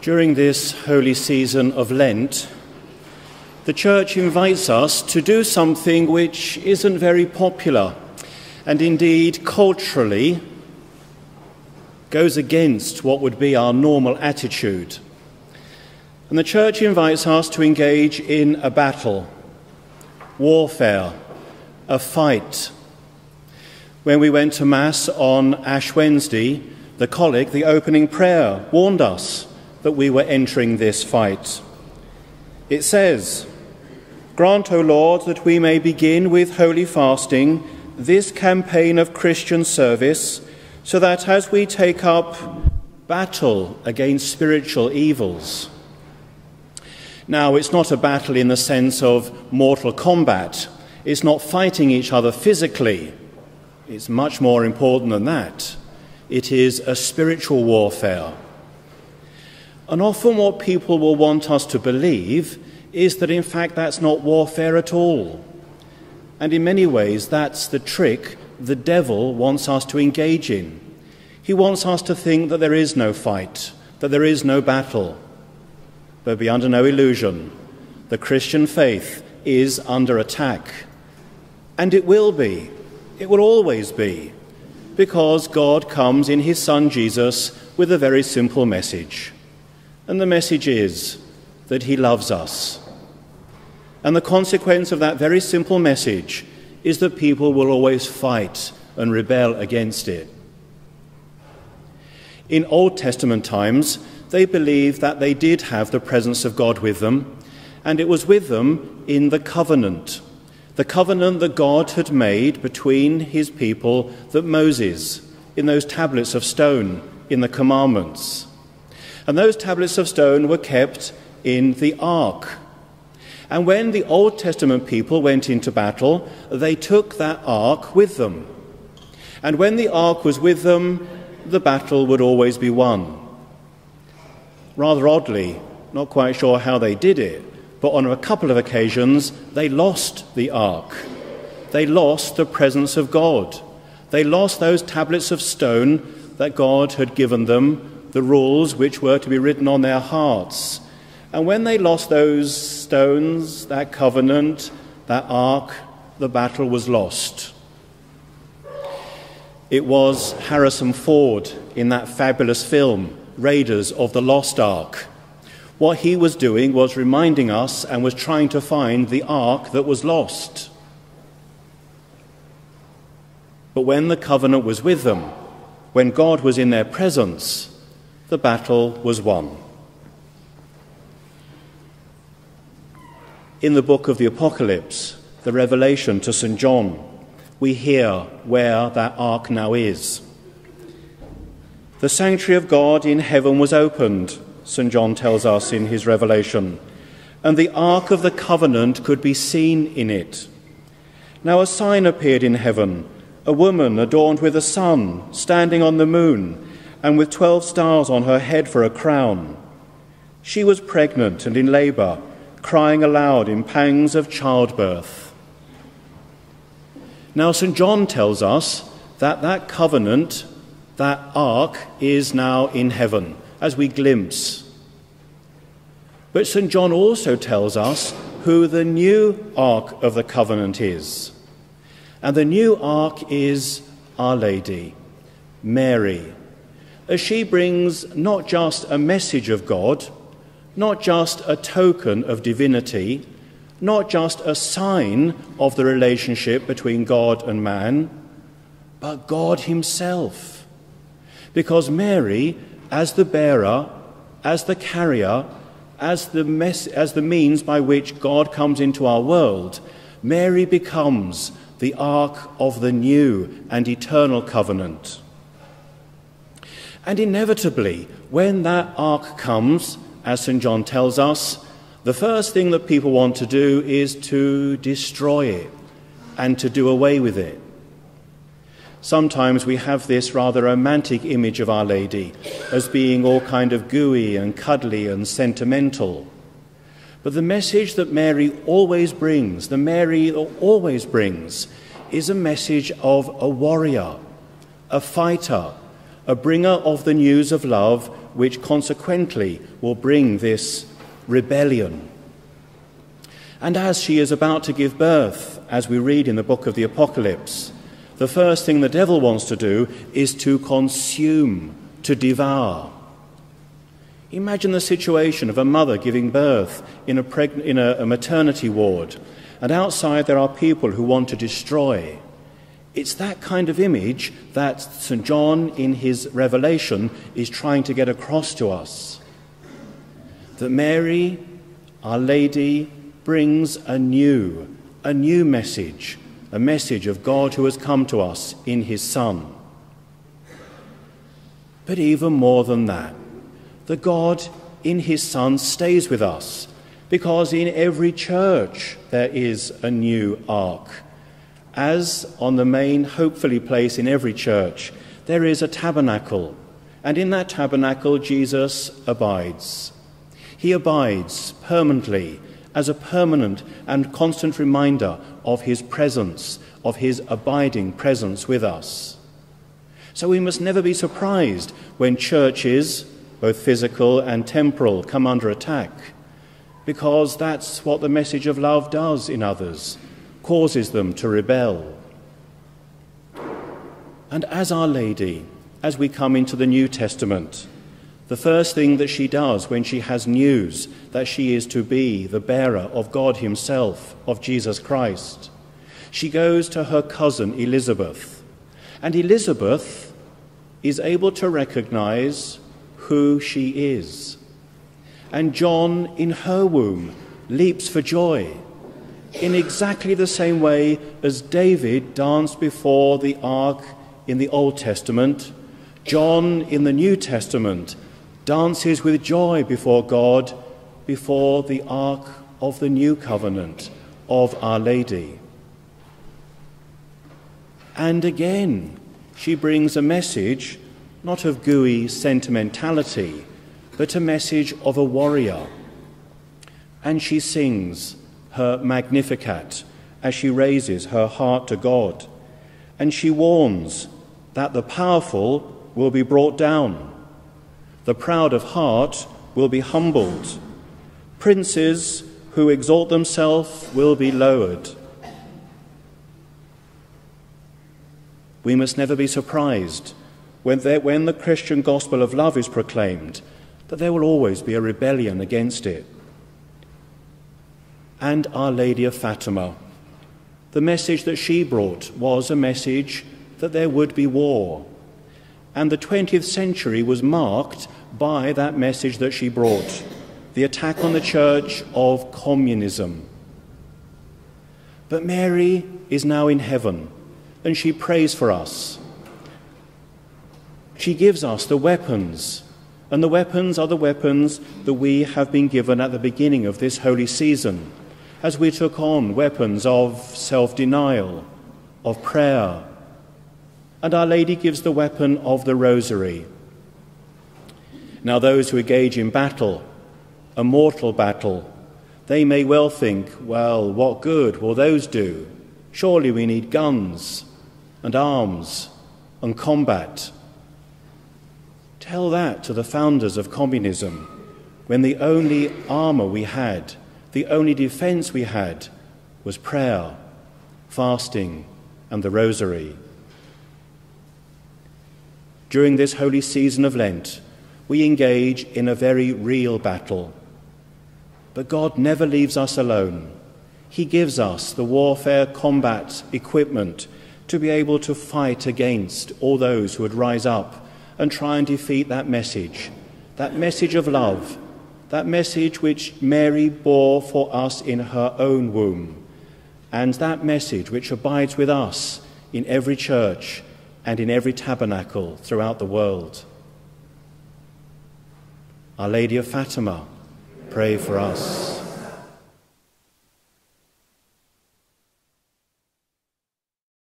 During this holy season of Lent, the Church invites us to do something which isn't very popular and indeed culturally goes against what would be our normal attitude. And the Church invites us to engage in a battle, warfare, a fight. When we went to Mass on Ash Wednesday, the collect, the opening prayer, warned us that we were entering this fight. It says, "Grant, O Lord, that we may begin with holy fasting this campaign of Christian service, so that as we take up battle against spiritual evils." Now, it's not a battle in the sense of mortal combat. It's not fighting each other physically. It's much more important than that. It is a spiritual warfare. And often what people will want us to believe is that in fact that's not warfare at all. And in many ways that's the trick the devil wants us to engage in. He wants us to think that there is no fight, that there is no battle. But be under no illusion, the Christian faith is under attack. And it will be, it will always be, because God comes in his Son Jesus with a very simple message. And the message is that he loves us. And the consequence of that very simple message is that people will always fight and rebel against it. In Old Testament times, they believed that they did have the presence of God with them, and it was with them in the covenant that God had made between his people, that Moses, in those tablets of stone, in the commandments. And those tablets of stone were kept in the ark. And when the Old Testament people went into battle, they took that ark with them. And when the ark was with them, the battle would always be won. Rather oddly, not quite sure how they did it, but on a couple of occasions, they lost the ark. They lost the presence of God. They lost those tablets of stone that God had given them, the rules which were to be written on their hearts. And when they lost those stones, that covenant, that ark, the battle was lost. It was Harrison Ford in that fabulous film, Raiders of the Lost Ark. What he was doing was reminding us and was trying to find the ark that was lost. But when the covenant was with them, when God was in their presence, the battle was won. In the book of the Apocalypse, the Revelation to St. John, we hear where that ark now is. The sanctuary of God in heaven was opened, St. John tells us in his Revelation, and the ark of the covenant could be seen in it. Now a sign appeared in heaven, a woman adorned with a sun, standing on the moon, and with 12 stars on her head for a crown. She was pregnant and in labor, crying aloud in pangs of childbirth. Now St. John tells us that that covenant, that ark, is now in heaven, as we glimpse. But St. John also tells us who the new ark of the covenant is. And the new ark is Our Lady, Mary, as she brings not just a message of God, not just a token of divinity, not just a sign of the relationship between God and man, but God himself. Because Mary, as the bearer, as the carrier, as the means by which God comes into our world, Mary becomes the ark of the new and eternal covenant. And inevitably, when that ark comes, as St. John tells us, the first thing that people want to do is to destroy it and to do away with it. Sometimes we have this rather romantic image of Our Lady as being all kind of gooey and cuddly and sentimental. But the message that Mary always brings, is a message of a warrior, a fighter, a bringer of the news of love, which consequently will bring this rebellion. And as she is about to give birth, as we read in the book of the Apocalypse, the first thing the devil wants to do is to consume, to devour. Imagine the situation of a mother giving birth in a maternity ward, and outside there are people who want to destroy. It's that kind of image that St. John, in his Revelation, is trying to get across to us. That Mary, Our Lady, brings a new message, a message of God who has come to us in his Son. But even more than that, the God in his Son stays with us, because in every church there is a new ark. As on the main, hopefully, place in every church, there is a tabernacle, and in that tabernacle Jesus abides. He abides permanently, as a permanent and constant reminder of his presence, of his abiding presence with us. So we must never be surprised when churches, both physical and temporal, come under attack, because that's what the message of love does in others, causes them to rebel. And as Our Lady, as we come into the New Testament, the first thing that she does when she has news that she is to be the bearer of God himself, of Jesus Christ, she goes to her cousin Elizabeth. And Elizabeth is able to recognize who she is. And John, in her womb, leaps for joy in exactly the same way as David danced before the ark in the Old Testament. John, in the New Testament, dances with joy before God, before the ark of the new covenant of Our Lady. And again, she brings a message, not of gooey sentimentality, but a message of a warrior. And she sings her Magnificat as she raises her heart to God. And she warns that the powerful will be brought down, the proud of heart will be humbled, princes who exalt themselves will be lowered. We must never be surprised when the Christian gospel of love is proclaimed, that there will always be a rebellion against it. And Our Lady of Fatima, the message that she brought was a message that there would be war. And the 20th century was marked by that message that she brought, the attack on the church of communism. But Mary is now in heaven, and she prays for us. She gives us the weapons, and the weapons are the weapons that we have been given at the beginning of this holy season, as we took on weapons of self-denial, of prayer, and Our Lady gives the weapon of the rosary. Now those who engage in battle, a mortal battle, they may well think, well, what good will those do? Surely we need guns and arms and combat. Tell that to the founders of communism, when the only armour we had, the only defence we had, was prayer, fasting, and the rosary. During this holy season of Lent, we engage in a very real battle. But God never leaves us alone. He gives us the warfare combat equipment to be able to fight against all those who would rise up and try and defeat that message of love, that message which Mary bore for us in her own womb, and that message which abides with us in every church and in every tabernacle throughout the world. Our Lady of Fatima, pray for us.